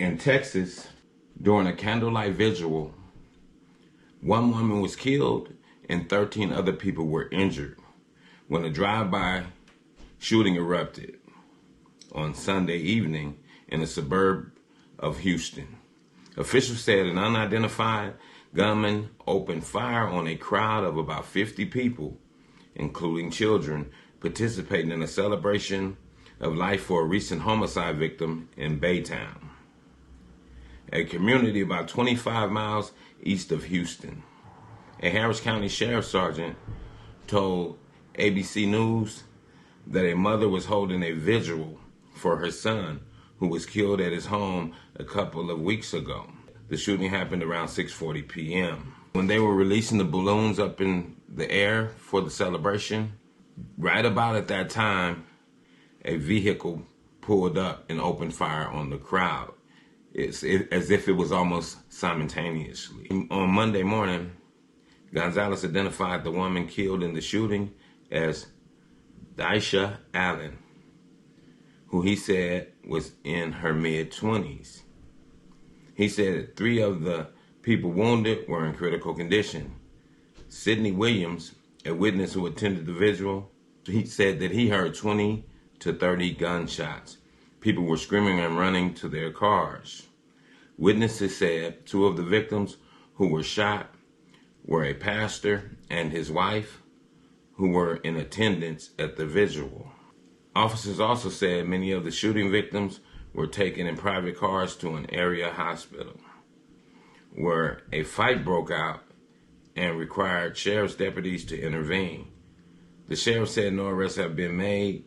In Texas, during a Candlelight Vigil, one woman was killed and 13 other people were injured when a drive-by shooting erupted on Sunday evening in a suburb of Houston. Officials said an unidentified gunman opened fire on a crowd of about 50 people, including children, participating in a celebration of life for a recent homicide victim in Baytown, a community about 25 miles east of Houston. A Harris County Sheriff Sergeant told ABC News that a mother was holding a vigil for her son, who was killed at his home a couple of weeks ago. The shooting happened around 6:40 p.m. When they were releasing the balloons up in the air for the celebration, right about at that time, a vehicle pulled up and opened fire on the crowd. It's as if it was almost simultaneously. On Monday morning, Gonzalez identified the woman killed in the shooting as Daisha Allen, who he said was in her mid-20s. He said that 3 of the people wounded were in critical condition. Sidney Williams, a witness who attended the vigil, he said that he heard 20 to 30 gunshots. People were screaming and running to their cars. Witnesses said 2 of the victims who were shot were a pastor and his wife, who were in attendance at the vigil. Officers also said many of the shooting victims were taken in private cars to an area hospital, where a fight broke out and required sheriff's deputies to intervene. The sheriff said no arrests have been made.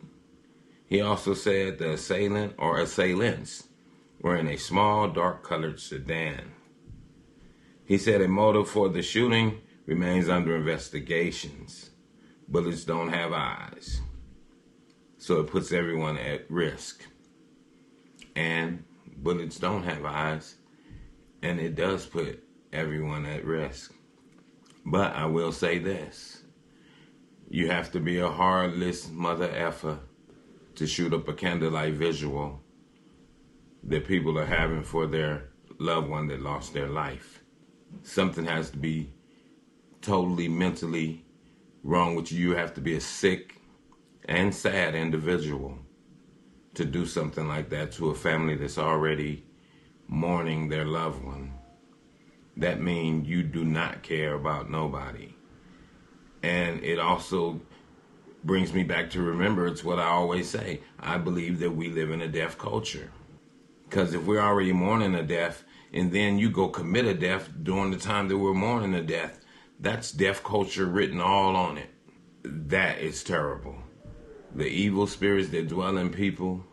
He also said the assailant or assailants were in a small, dark-colored sedan. He said a motive for the shooting remains under investigations. Bullets don't have eyes, so it puts everyone at risk. And bullets don't have eyes, and it does put everyone at risk. But I will say this. You have to be a heartless mother effer to shoot up a candlelight vigil that people are having for their loved one that lost their life. Something has to be totally mentally wrong with you. You have to be a sick and sad individual to do something like that to a family that's already mourning their loved one. That means you do not care about nobody. And it also brings me back to remember, it's what I always say. I believe that we live in a death culture. Because if we're already mourning a death, and then you go commit a death during the time that we're mourning a death, that's death culture written all on it. That is terrible. The evil spirits that dwell in people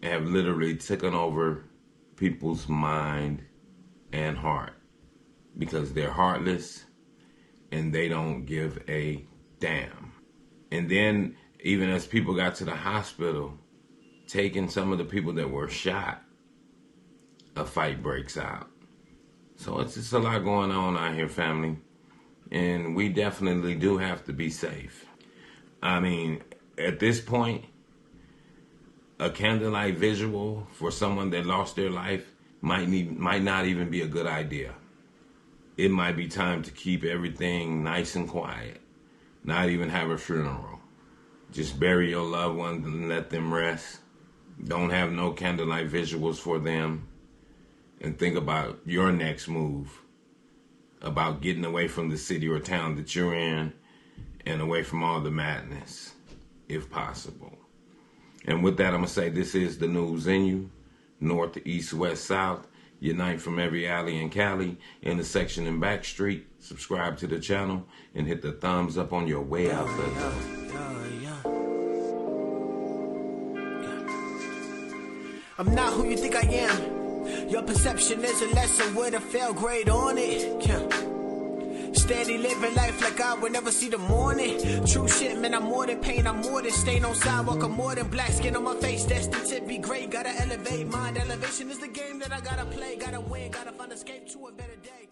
have literally taken over people's mind and heart because they're heartless and they don't give a damn. And then even as people got to the hospital, taking some of the people that were shot, a fight breaks out. So it's just a lot going on out here, family. And we definitely do have to be safe. I mean, at this point, a candlelight visual for someone that lost their life might not even be a good idea. It might be time to keep everything nice and quiet. Not even have a funeral. Just bury your loved ones and let them rest. Don't have no candlelight visuals for them. And think about your next move. About getting away from the city or town that you're in and away from all the madness, if possible. And with that, I'm going to say this is the news in you. North, east, west, south. Unite from every alley in Cali, intersection and back street. Subscribe to the channel and hit the thumbs up on your way out the door. I'm not who you think I am. Your perception is a lesson with a fail grade on it. Steady living life like I would never see the morning. True shit, man, I'm more than pain, I'm more than stain on sidewalk, I'm more than black skin on my face. Destined to be great, gotta elevate mind. Elevation is the game that I gotta play, gotta win, gotta find escape to a better day.